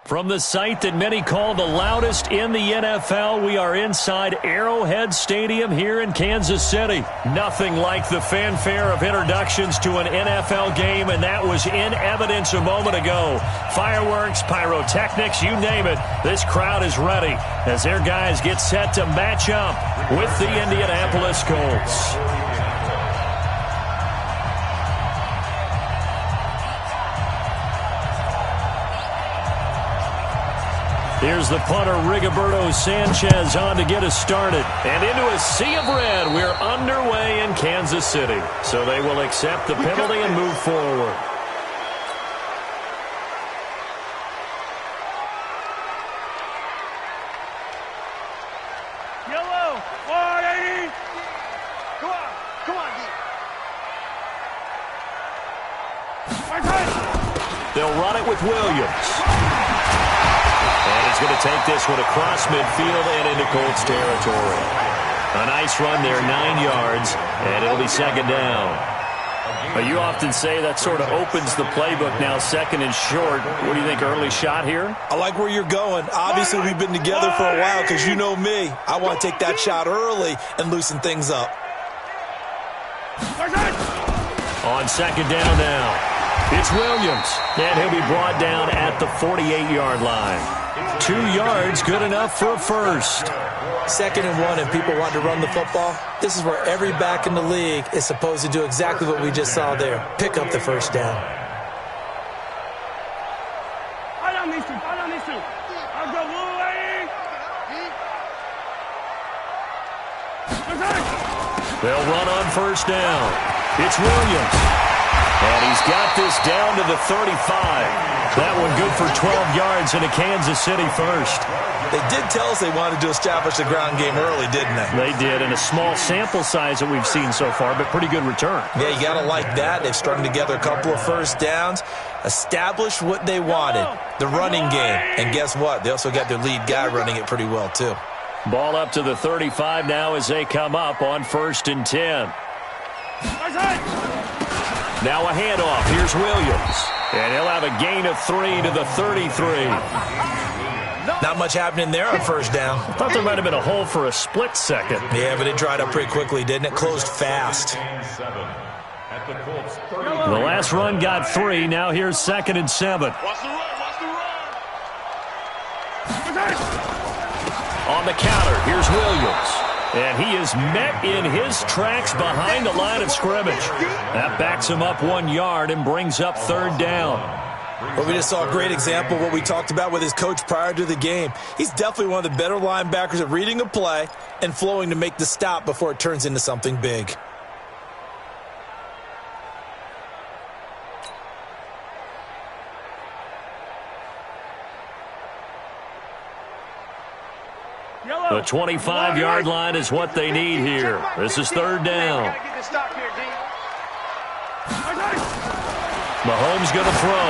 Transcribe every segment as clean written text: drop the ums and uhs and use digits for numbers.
From the site that many call the loudest in the NFL, we are inside Arrowhead Stadium here in Kansas City. Nothing like the fanfare of introductions to an NFL game, and that was in evidence a moment ago. Fireworks, pyrotechnics, you name it. This crowd is ready as their guys get set to match up with the Indianapolis Colts. Here's the punter, Rigoberto Sanchez, on to get us started. And into a sea of red, we're underway in Kansas City. So they will accept the penalty and move forward. Yellow, 180. Come on, They'll run it with Williams. And he's going to take this one across midfield and into Colts territory. A nice run there, 9 yards, and it'll be second down. You often say that sort of opens the playbook now, second and short. What do you think, early shot here? I like where you're going. Obviously, we've been together for a while because you know me. I want to take that shot early and loosen things up. On second down now, it's Williams, and he'll be brought down at the 48-yard line. 2 yards, good enough for a first. 2nd and 1, and people want to run the football. This is where every back in the league is supposed to do exactly what we just saw there. Pick up the first down. They'll run on first down. It's Williams. And he's got this down to the 35. That one good for 12 yards in a Kansas City first. They did tell us they wanted to establish the ground game early, didn't they? They did, and a small sample size that we've seen so far, but pretty good return. Yeah, you got to like that. They've strung together a couple of first downs, established what they wanted, the running game. And guess what? They also got their lead guy running it pretty well, too. Ball up to the 35 now as they come up on 1st and 10. Now a handoff. Here's Williams. And he'll have a gain of 3 to the 33. Not much happening there on first down. I thought there might have been a hole for a split second. Yeah, but it dried up pretty quickly, didn't it? Closed fast. The last run got 3. Now here's 2nd and 7. On the counter, here's Williams. And he is met in his tracks behind the line of scrimmage. That backs him up 1 yard and brings up 3rd down. Well, we just saw a great example of what we talked about with his coach prior to the game. He's definitely one of the better linebackers at reading a play and flowing to make the stop before it turns into something big. The 25-yard line is what they need here. This is 3rd down. Mahomes going to throw.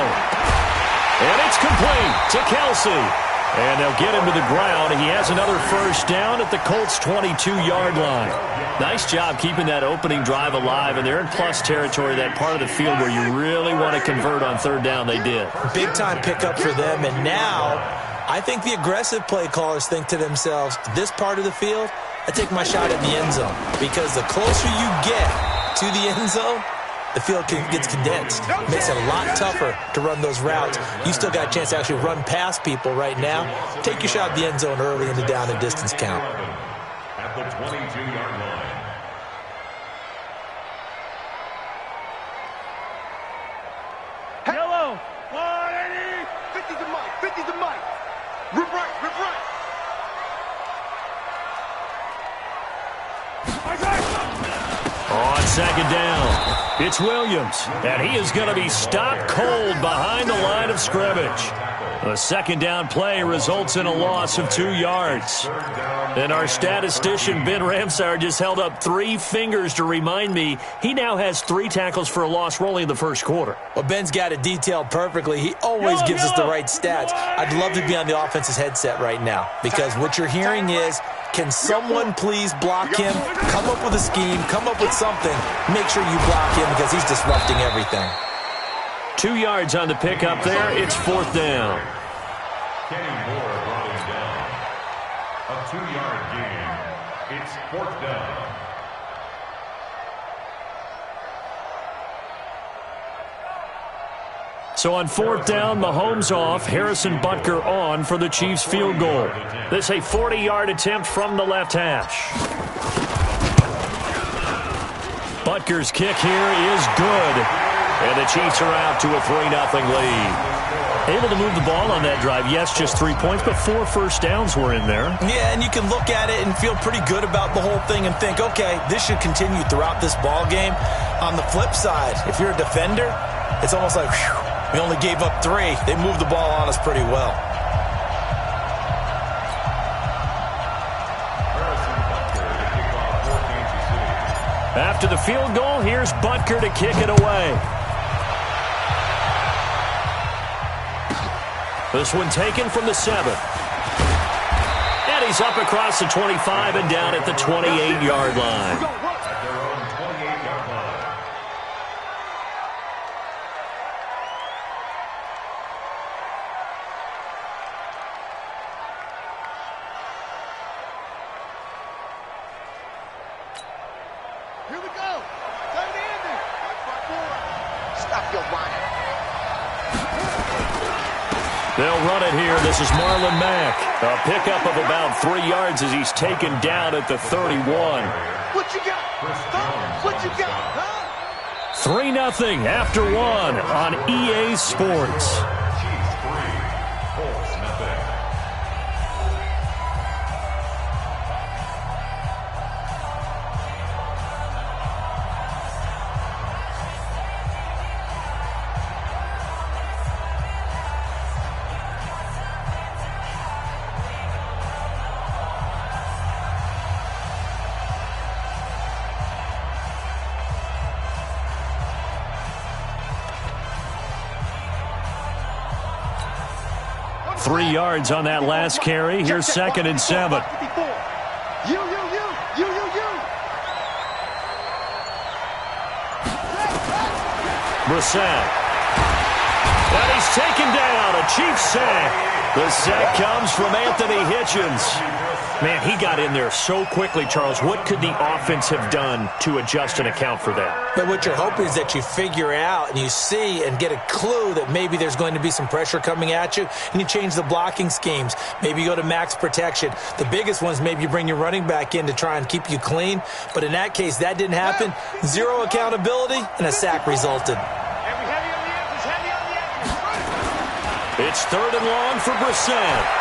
And it's complete to Kelsey. And they'll get him to the ground. He has another first down at the Colts' 22-yard line. Nice job keeping that opening drive alive. And they're in plus territory, that part of the field where you really want to convert on 3rd down. They did. Big-time pickup for them. And now I think the aggressive play callers think to themselves, this part of the field, I take my shot at the end zone. Because the closer you get to the end zone, the field gets condensed. It makes it a lot tougher to run those routes. You still got a chance to actually run past people right now. Take your shot at the end zone early in the down and distance count. At the 22-yard line. Yellow, 180. 50 to Mike, 50 to Mike. Rip right, rip right. On 2nd down, it's Williams, and he is going to be stopped cold behind the line of scrimmage. A 2nd down play results in a loss of 2 yards. And our statistician, Ben Ramsauer, just held up 3 fingers to remind me he now has 3 tackles for a loss rolling in the first quarter. Well, Ben's got it detailed perfectly. He always gives us the right stats. I'd love to be on the offense's headset right now because what you're hearing is, can someone please block him? Come up with a scheme, come up with something. Make sure you block him because he's disrupting everything. 2 yards on the pickup there. It's 4th down. Kenny Moore brought him down. A 2-yard gain. It's 4th down. So on 4th down, Mahomes off, Harrison Butker on for the Chiefs field goal. This a 40-yard attempt from the left hash. Butker's kick here is good. And the Chiefs are out to a 3-0 lead. Able to move the ball on that drive. Yes, just 3 points, but 4 first downs were in there. Yeah, and you can look at it and feel pretty good about the whole thing and think, okay, this should continue throughout this ball game. On the flip side, if you're a defender, it's almost like, whew, we only gave up 3. They moved the ball on us pretty well. After the field goal, here's Butker to kick it away. This one taken from the 7. And he's up across the 25 and down at the 28-yard line. At their own 28-yard line. Here we go. Time to end it. Stop your whining. They'll run it here. This is Marlon Mack. A pickup of about 3 yards as he's taken down at the 31. What you got? Huh? What you got? Huh? 3-0 after 1 on EA Sports. Chiefs 3, Colts nothing. Three yards on that last carry. Here's 2nd and 7. You. Brissett. And he's taken down. A Chiefs sack. The sack comes from Anthony Hitchens. Man, he got in there so quickly, Charles. What could the offense have done to adjust and account for that? But what you're hoping is that you figure out and you see and get a clue that maybe there's going to be some pressure coming at you, and you change the blocking schemes. Maybe you go to max protection. The biggest ones, maybe you bring your running back in to try and keep you clean. But in that case, that didn't happen. Zero accountability, and a sack resulted. It's 3rd and long for Brissett.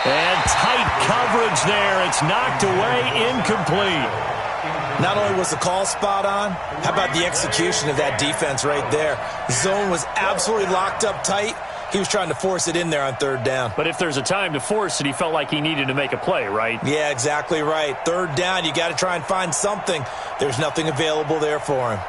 And tight coverage there. It's knocked away, incomplete. Not only was the call spot on, how about the execution of that defense right there? The zone was absolutely locked up tight. He was trying to force it in there on 3rd down. But if there's a time to force it, he felt like he needed to make a play, right? Yeah, exactly right. 3rd down, you got to try and find something. There's nothing available there for him.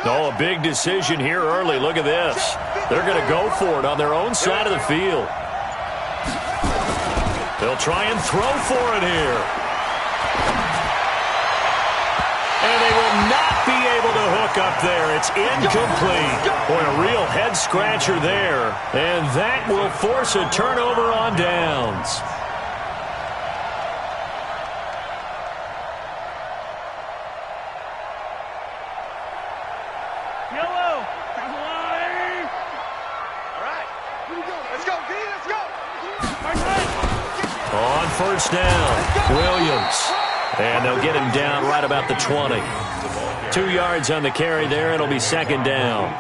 Oh, a big decision here early. Look at this. They're going to go for it on their own side of the field. They'll try and throw for it here. And they will not be able to hook up there. It's incomplete. Boy, a real head-scratcher there. And that will force a turnover on downs. On 1st down, Williams. And they'll get him down right about the 20. 2 yards on the carry there. It'll be 2nd down.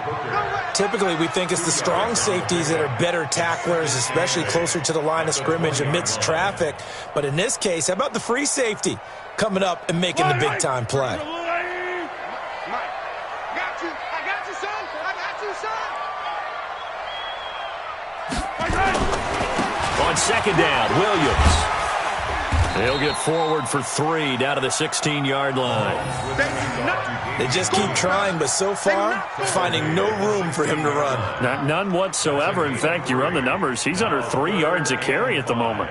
Typically, we think it's the strong safeties that are better tacklers, especially closer to the line of scrimmage amidst traffic. But in this case, how about the free safety coming up and making the big-time play? On 2nd down, Williams. He'll get forward for 3 down to the 16-yard line. They just keep trying, but so far, finding no room for him to run. None whatsoever. In fact, you run the numbers. He's under 3 yards a carry at the moment.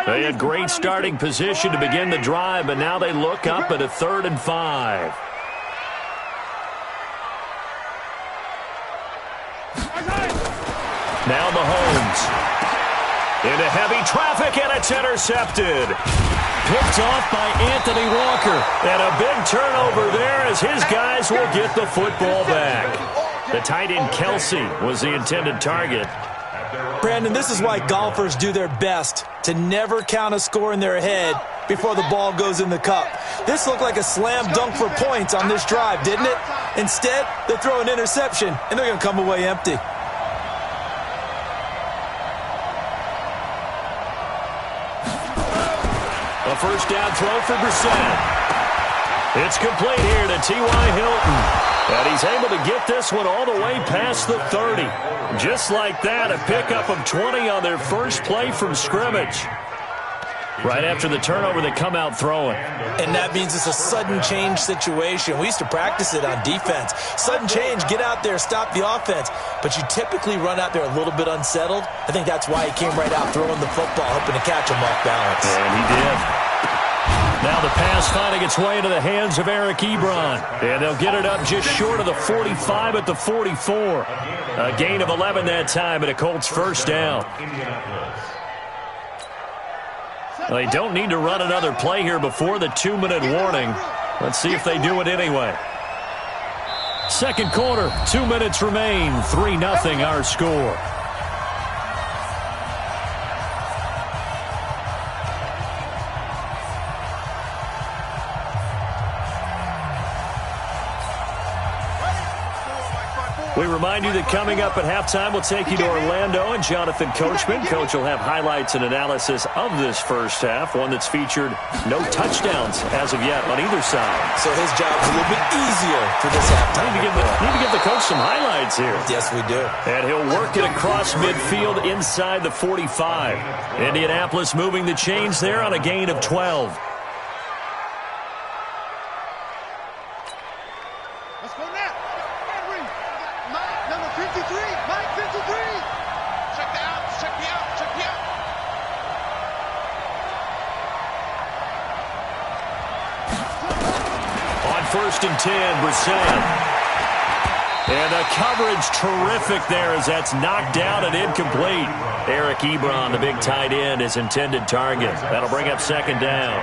They had great starting position to begin the drive, but now they look up at a 3rd and 5. Now Mahomes. Into heavy traffic, and it's intercepted. Picked off by Anthony Walker. And a big turnover there as his guys will get the football back. The tight end Kelsey was the intended target. Brandon, this is why golfers do their best to never count a score in their head before the ball goes in the cup. This looked like a slam dunk for points on this drive, didn't it? Instead, they throw an interception, and they're going to come away empty. A first down throw for Brissett. It's complete here to T.Y. Hilton. And he's able to get this one all the way past the 30. Just like that, a pickup of 20 on their first play from scrimmage. Right after the turnover, they come out throwing. And that means it's a sudden change situation. We used to practice it on defense. Sudden change, get out there, stop the offense. But you typically run out there a little bit unsettled. I think that's why he came right out throwing the football, hoping to catch him off balance. And he did. Now the pass finding its way into the hands of Eric Ebron. And they'll get it up just short of the 45 at the 44. A gain of 11 that time, and a Colts first down. They don't need to run another play here before the 2-minute warning. Let's see if they do it anyway. Second quarter, 2 minutes remain. 3-0 our score. We remind you that coming up at halftime, we'll take you to Orlando and Jonathan Coachman. Coach will have highlights and analysis of this first half, one that's featured no touchdowns as of yet on either side. So his job's a little bit easier for this halftime. Need to give the coach some highlights here. Yes, we do. And he'll work it across midfield inside the 45. Indianapolis moving the chains there on a gain of 12. Let's go now. Mike, number 53. Mike, 53. Check the out. Check the out. Check the out. On 1st and 10, Brissett. And the coverage terrific there as that's knocked down and incomplete. Eric Ebron, the big tight end, his intended target. That'll bring up second down.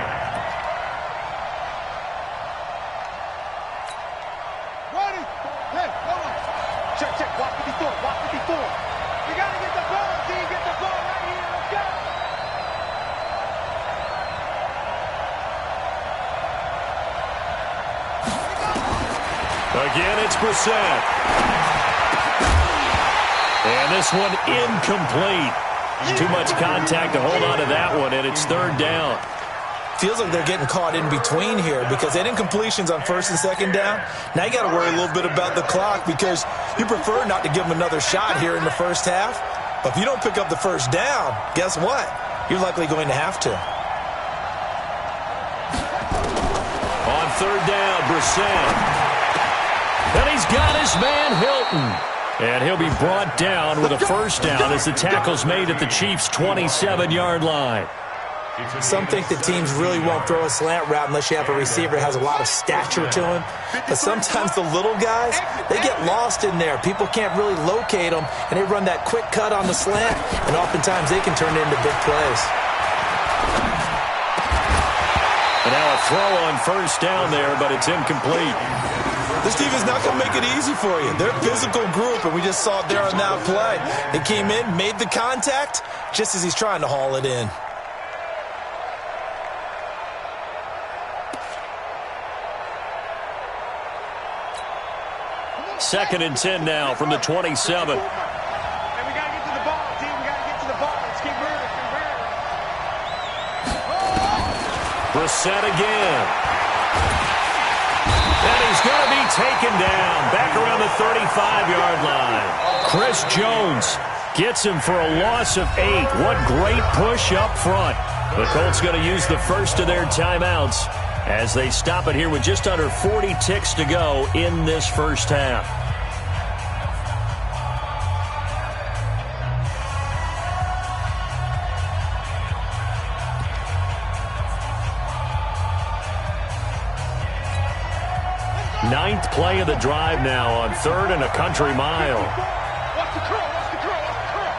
Ready? Hey, hold on. Check, check. Walk 54. Walk 54. We got to get the ball, D. Get the ball right here. Let's go. Again, it's Brissett. And this one incomplete. Too much contact to hold on to that one, and it's third down. Feels like they're getting caught in between here because they did incompletions on 1st and 2nd down. Now you got to worry a little bit about the clock because you prefer not to give them another shot here in the first half. But if you don't pick up the first down, guess what? You're likely going to have to. On third down, Brissett. And he's got his man, Hilton. And he'll be brought down with a first down as the tackle's made at the Chiefs' 27-yard line. Some think that teams really won't throw a slant route unless you have a receiver that has a lot of stature to him. But sometimes the little guys, they get lost in there. People can't really locate them, and they run that quick cut on the slant, and oftentimes they can turn it into big plays. And now a throw on first down there, but it's incomplete. This team is not going to make it easy for you. They're a physical group, and we just saw it there on that play. They came in, made the contact, just as he's trying to haul it in. Second and 10 now from the 27. And we got to get to the ball, D. We got to get to the ball. Let's keep moving. Keep moving. Brissett again. And he's going to be taken down back around the 35-yard line. Chris Jones gets him for a loss of 8. What great push up front. The Colts going to use the first of their timeouts as they stop it here with just under 40 ticks to go in this first half. Ninth play of the drive now on 3rd and a country mile. Watch the curl, watch the curl, watch the curl.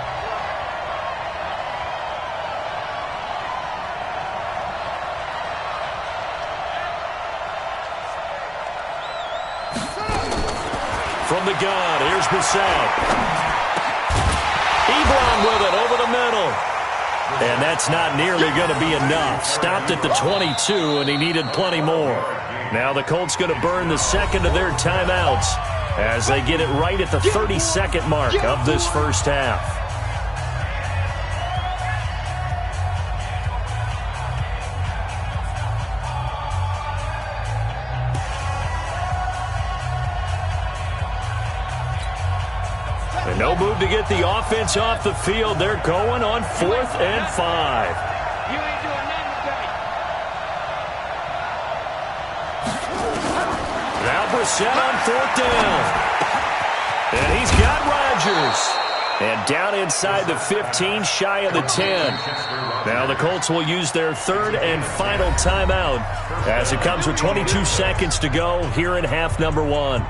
From the gun, here's Brissett. Ebron with it over the middle. And that's not nearly going to be enough. Stopped at the 22, and he needed plenty more. Now the Colts going to burn the second of their timeouts as they get it right at the 32nd mark of this first half. And no move to get the offense off the field. They're going on 4th and 5. You ain't doing nothing today. Now Brissett on 4th down. And he's got Rodgers. And down inside the 15, shy of the 10. Now the Colts will use their 3rd and final timeout as it comes with 22 seconds to go here in half number 1.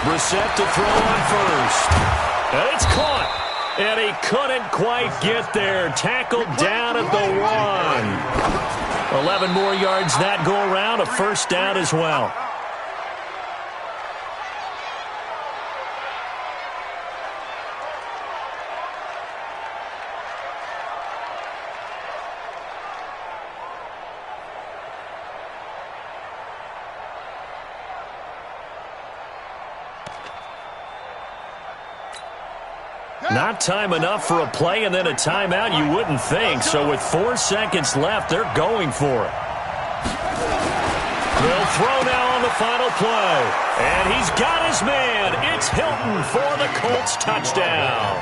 Brissett to throw on first. And it's caught. And he couldn't quite get there. Tackled down at the 1. 11 more yards that go around. A first down as well. Not time enough for a play and then a timeout, you wouldn't think. So with 4 seconds left, they're going for it. They'll throw now on the final play. And he's got his man. It's Hilton for the Colts touchdown.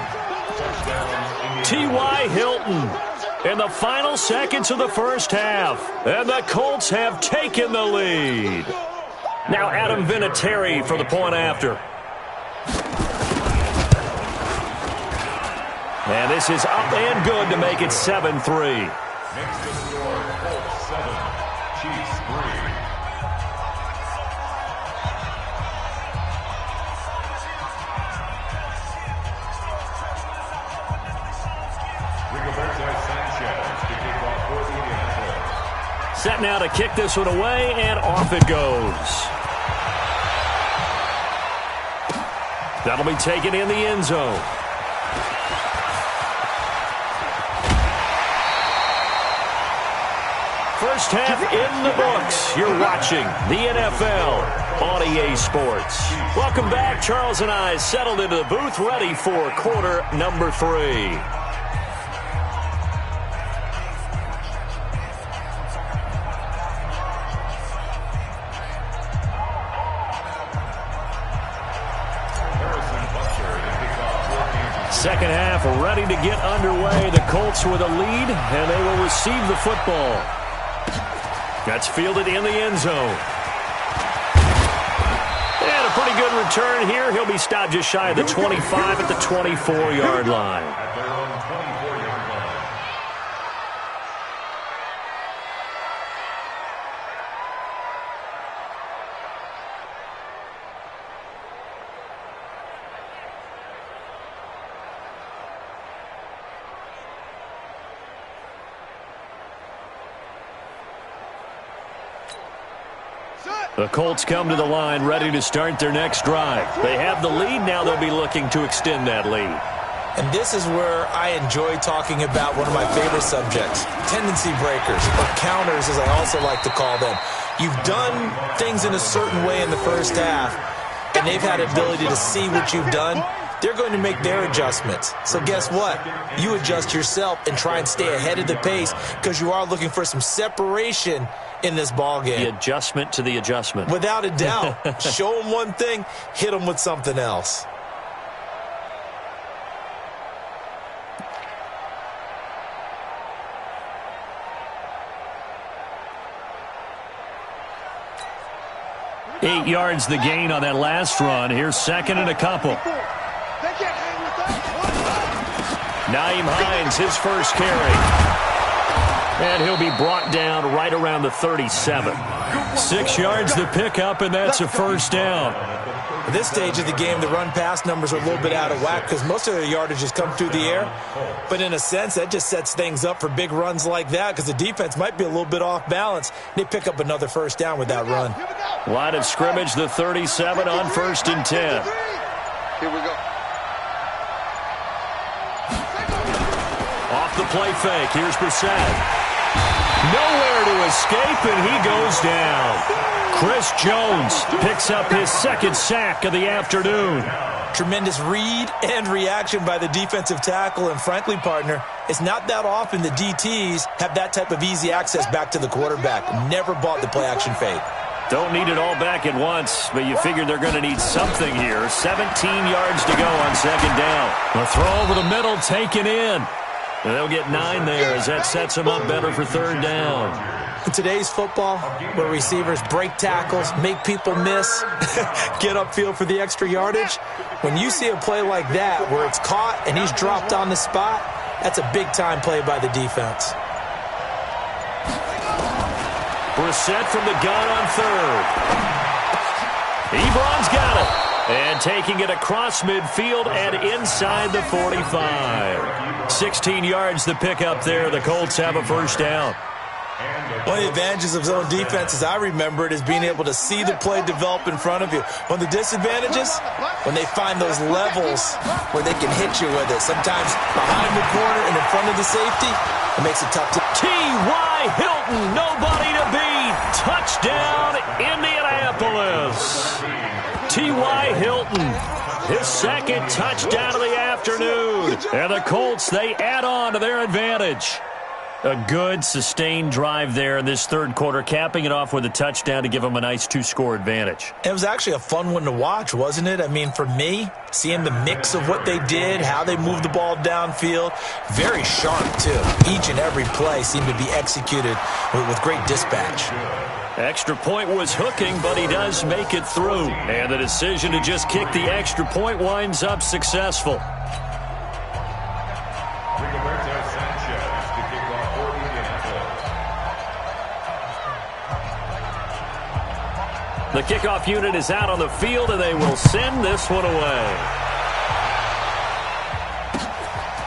T.Y. Hilton in the final seconds of the first half. And the Colts have taken the lead. Now Adam Vinatieri for the point after. And this is up and good to make it 7-3. Next to score, Colts 7, Chiefs 3. Rigoberto Sanchez to kick off for the Indianapolis. Set now to kick this one away, and off it goes. That'll be taken in the end zone. First half in the books. You're watching the NFL on EA Sports. Welcome back. Charles and I settled into the booth, ready for quarter number 3. Second half ready to get underway. The Colts with a lead, and they will receive the football. That's fielded in the end zone. And a pretty good return here. He'll be stopped just shy of the 25 at the 24-yard line. At their own 24-yard line. The Colts come to the line ready to start their next drive. They have the lead. Now they'll be looking to extend that lead. And this is where I enjoy talking about one of my favorite subjects, tendency breakers, or counters as I also like to call them. You've done things in a certain way in the first half, and they've had ability to see what you've done. They're going to make their adjustments. So guess what? You adjust yourself and try and stay ahead of the pace because you are looking for some separation in this ball game. The adjustment to the adjustment. Without a doubt. Show them one thing, hit them with something else. Eight yards the gain on that last run. Here's second and a couple. Nyheim Hines, his first carry. And he'll be brought down right around the 37. 6 yards the pickup, and that's a first down. At this stage of the game, the run-pass numbers are a little bit out of whack because most of their yardage has come through the air. But in a sense, that just sets things up for big runs like that because the defense might be a little bit off balance. They pick up another first down with that run. Line of scrimmage, the 37 on 1st and 10. Here we go. Off the play fake, here's Brissett. Nowhere to escape, and he goes down. Chris Jones picks up his second sack of the afternoon. Tremendous read and reaction by the defensive tackle, and frankly, partner, it's not that often the DTs have that type of easy access back to the quarterback. Never bought the play-action fake. Don't need it all back at once, but you figure they're going to need something here. 17 yards to go on second down. The throw over the middle taken in. And they'll get 9 there as that sets them up better for third down. In today's football, where receivers break tackles, make people miss, get upfield for the extra yardage, when you see a play like that where it's caught and he's dropped on the spot, that's a big-time play by the defense. Brissett from the gun on third. Ebron's got it. And taking it across midfield and inside the 45. 16 yards the pickup there. The Colts have a first down. One of the advantages of zone defense, as I remember it, is being able to see the play develop in front of you. One of the disadvantages, when they find those levels where they can hit you with it. Sometimes behind the corner and in front of the safety, it makes it tough to... T.Y. Hilton, nobody to beat. Touchdown, Indianapolis. T.Y. Hilton, his second touchdown of the afternoon. And the Colts, they add on to their advantage. A good, sustained drive there in this third quarter, capping it off with a touchdown to give them a nice 2-score advantage. It was actually a fun one to watch, wasn't it? I mean, for me, seeing the mix of what they did, how they moved the ball downfield, very sharp, too. Each and every play seemed to be executed with great dispatch. Extra point was hooking, but he does make it through. And the decision to just kick the extra point winds up successful. The kickoff unit is out on the field, and they will send this one away.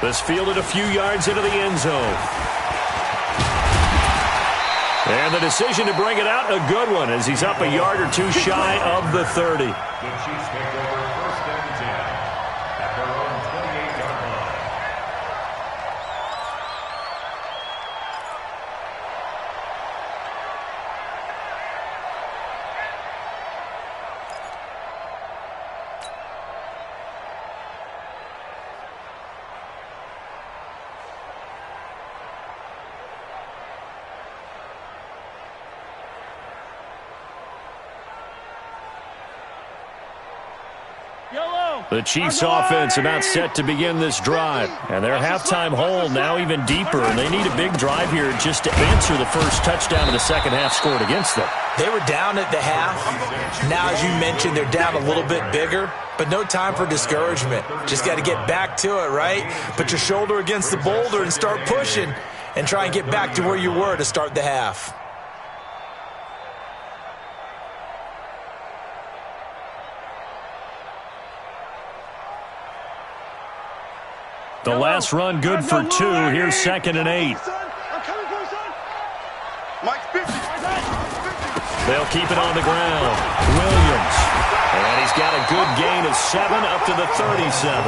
This fielded a few yards into the end zone. And the decision to bring it out, a good one, as he's up a yard or two shy of the 30. The Chiefs take over first and 10 at their own 28-yard line. The Chiefs offense about set to begin this drive. And their halftime hole now even deeper. And they need a big drive here just to answer the first touchdown of the second half scored against them. They were down at the half. Now, as you mentioned, they're down a little bit bigger. But no time for discouragement. Just got to get back to it, right? Put your shoulder against the boulder and start pushing. And try and get back to where you were to start the half. The last run good for 2. Here's second and 8. They'll keep it on the ground. Williams. And he's got a good gain of 7 up to the 37.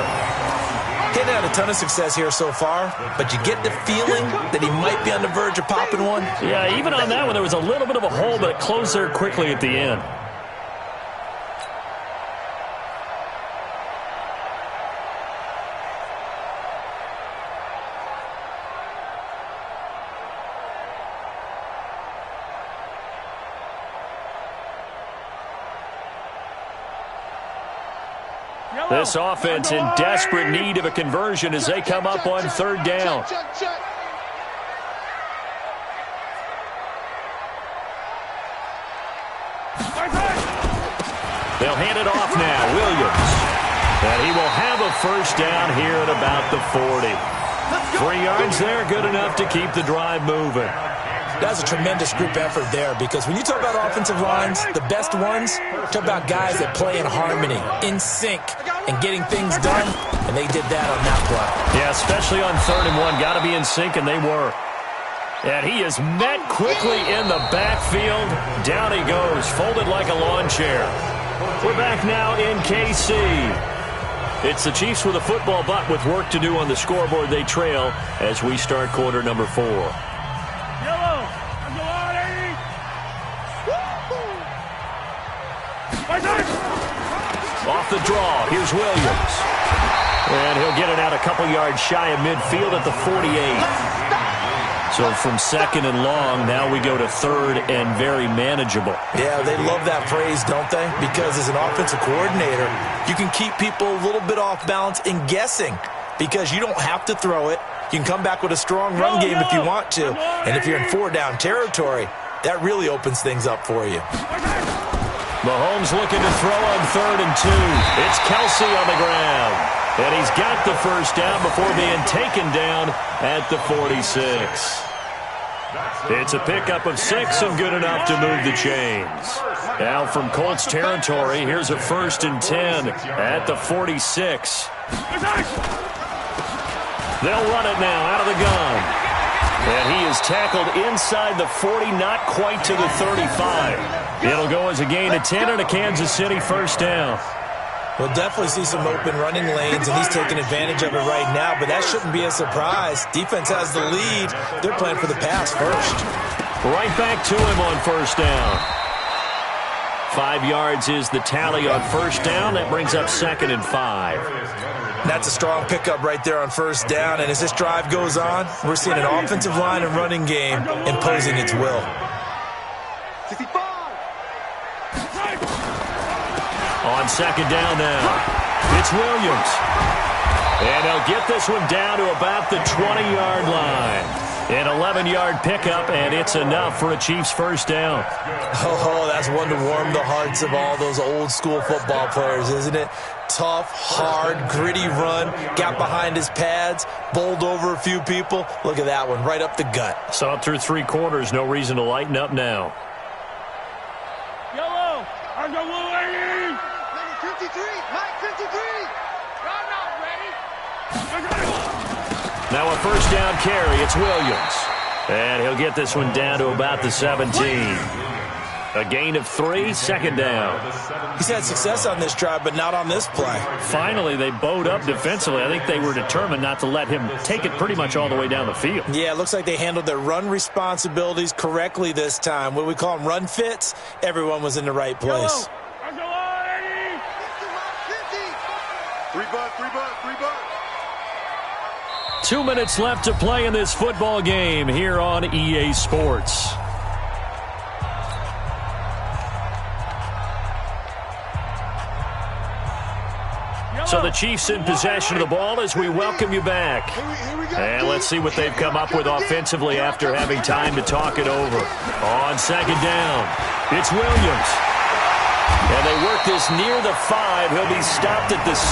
He hasn't had a ton of success here so far, but you get the feeling that he might be on the verge of popping one. Yeah, even on that one, there was a little bit of a hole, but it closed there quickly at the end. This offense in desperate need of a conversion as they come up on third down. They'll hand it off now, Williams. And he will have a first down here at about the 40. 3 yards there, good enough to keep the drive moving. That's a tremendous group effort there, because when you talk about offensive lines, the best ones, talk about guys that play in harmony, in sync, and getting things done, and they did that on that play. Yeah, especially on 3rd and 1. Got to be in sync, and they were. And he is met quickly in the backfield. Down he goes, folded like a lawn chair. We're back now in KC. It's the Chiefs with a football, but with work to do on the scoreboard. They trail as we start quarter number 4. Off the draw, here's Williams. And he'll get it out a couple yards shy of midfield at the 48. So from 2nd and long, now we go to 3rd and very manageable. Yeah, they love that phrase, don't they? Because as an offensive coordinator, you can keep people a little bit off balance in guessing, because you don't have to throw it. You can come back with a strong run game if you want to. And if you're in 4-down territory, that really opens things up for you. Mahomes looking to throw on 3rd and 2. It's Kelsey on the ground. And he's got the first down before being taken down at the 46. It's a pickup of 6 and good enough to move the chains. Now from Colts territory, here's a 1st and 10 at the 46. They'll run it now out of the gun. And he is tackled inside the 40, not quite to the 35. It'll go as a gain of 10 and a Kansas City first down. We'll definitely see some open running lanes, and he's taking advantage of it right now, but that shouldn't be a surprise. Defense has the lead. They're playing for the pass first. Right back to him on first down. 5 yards is the tally on first down. That brings up 2nd and 5. That's a strong pickup right there on first down, and as this drive goes on, we're seeing an offensive line and running game imposing its will. 65. On 2nd down now, it's Williams. And they'll get this one down to about the 20-yard line. An 11-yard pickup, and it's enough for a Chiefs first down. Oh, that's one to warm the hearts of all those old-school football players, isn't it? Tough, hard, gritty run, got behind his pads, bowled over a few people. Look at that one, right up the gut. Saw it through 3 quarters, no reason to lighten up now. Yellow, I'm the Wolverine. Number 53, Mike 53. I'm not ready. Now a first down carry, it's Williams. And he'll get this one down to about the 17. A gain of 3, 2nd down. He's had success on this drive, but not on this play. Finally, they bowed up defensively. I think they were determined not to let him take it pretty much all the way down the field. Yeah, it looks like they handled their run responsibilities correctly this time. What we call them run fits, everyone was in the right place. 3 bucks. 2 minutes left to play in this football game here on EA Sports. So the Chiefs in possession of the ball as we welcome you back. And let's see what they've come up with offensively after having time to talk it over. On 2nd down, it's Williams. And they work this near the 5. He'll be stopped at the 6.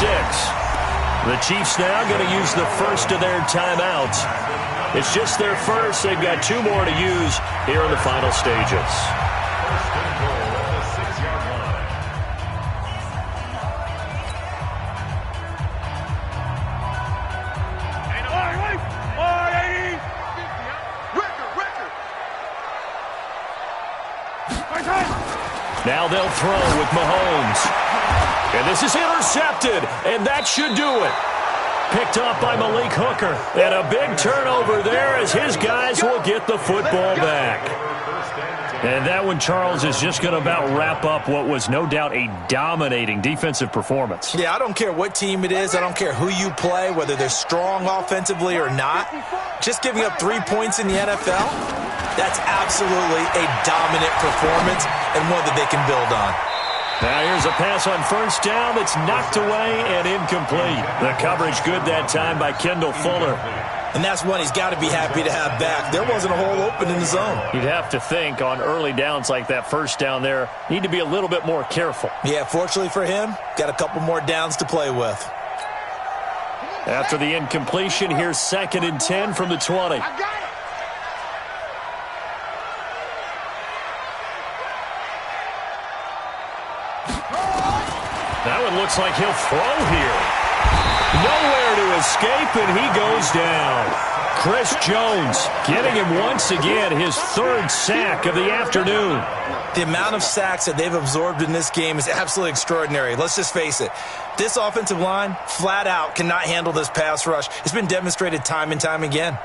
The Chiefs now going to use the first of their timeouts. It's just their first. They've got 2 more to use here in the final stages. Now they'll throw with Mahomes. And this is intercepted, and that should do it. Picked off by Malik Hooker. And a big turnover there as his guys will get the football back. And that one, Charles, is just going to about wrap up what was no doubt a dominating defensive performance. Yeah, I don't care what team it is. I don't care who you play, whether they're strong offensively or not. Just giving up 3 points in the NFL, that's absolutely a dominant performance and one that they can build on. Now here's a pass on first down that's knocked away and incomplete. The coverage good that time by Kendall Fuller. And that's one he's got to be happy to have back. There wasn't a hole open in the zone. You'd have to think on early downs like that first down there, need to be a little bit more careful. Yeah, fortunately for him, got a couple more downs to play with. After the incompletion, here's 2nd and 10 from the 20. That one looks like he'll throw here. Nowhere to escape, and he goes down. Chris Jones getting him once again his 3rd sack of the afternoon. The amount of sacks that they've absorbed in this game is absolutely extraordinary. Let's just face it. This offensive line, flat out, cannot handle this pass rush. It's been demonstrated time and time again.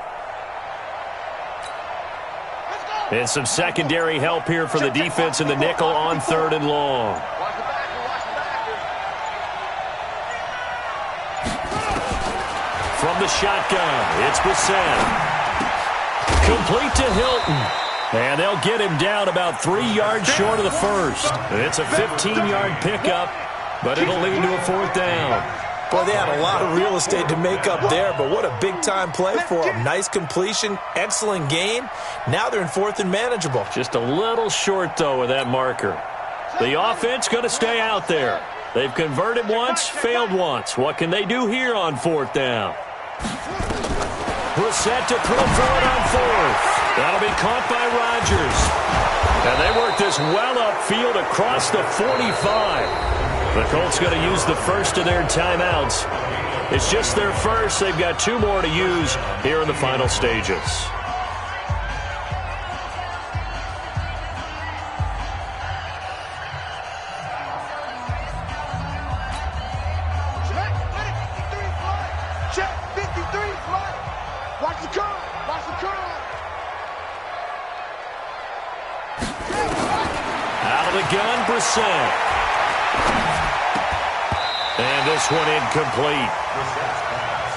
And some secondary help here for the defense in the nickel on 3rd and long. From the shotgun, it's Brissett. Complete to Hilton. And they'll get him down about 3 yards short of the first. It's a 15-yard pickup, but it'll lead to a 4th down. Boy, they had a lot of real estate to make up there, but what a big-time play for them. Nice completion, excellent gain. Now they're in 4th and manageable. Just a little short, though, with that marker. The offense going to stay out there. They've converted once, failed once. What can they do here on 4th down? Brissett to throw for it on 4th. That'll be caught by Rodgers. And they work this well upfield across the 45. The Colts going to use the first of their timeouts. It's just their first. They've got 2 more to use here in the final stages. Gun, Brissett. And this one incomplete.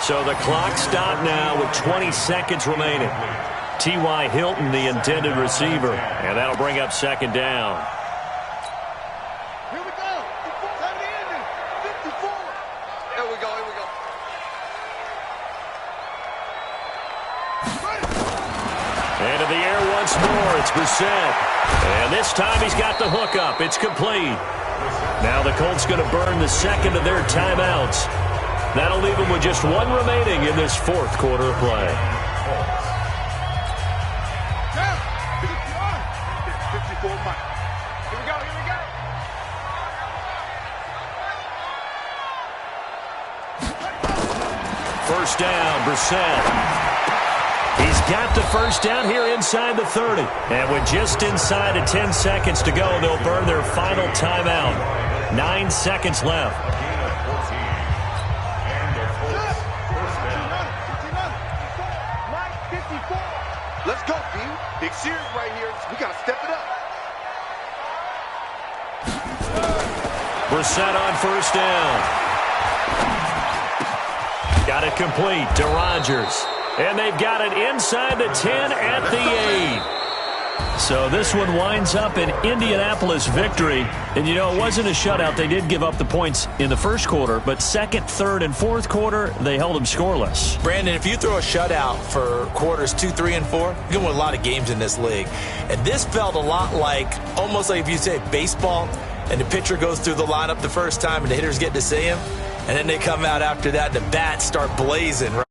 So the clock stopped now with 20 seconds remaining. T.Y. Hilton, the intended receiver. And that'll bring up 2nd down. Here we go. 54. Here we go. And in the air once more, it's Brissett. And this time he's got the hook up. It's complete. Now the Colts going to burn the 2nd of their timeouts. That'll leave them with just 1 remaining in this 4th quarter of play. 54, Mike. Here we go. First down, Brissett. He's got the first down here inside the 30. And with just inside of 10 seconds to go, they'll burn their final timeout. 9 seconds left. Let's go, B. Big series right here. We got to step it up. Brissett on first down. Got it complete to Rodgers. And they've got it inside the 10 at the 8. So this one winds up an Indianapolis victory. And, you know, it wasn't a shutout. They did give up the points in the first quarter. But 2nd, 3rd, and 4th quarter, they held them scoreless. Brandon, if you throw a shutout for quarters 2, 3, and 4, you're going to win a lot of games in this league. And this felt a lot like, almost like if you say baseball, and the pitcher goes through the lineup the first time and the hitters get to see him. And then they come out after that, and the bats start blazing, right?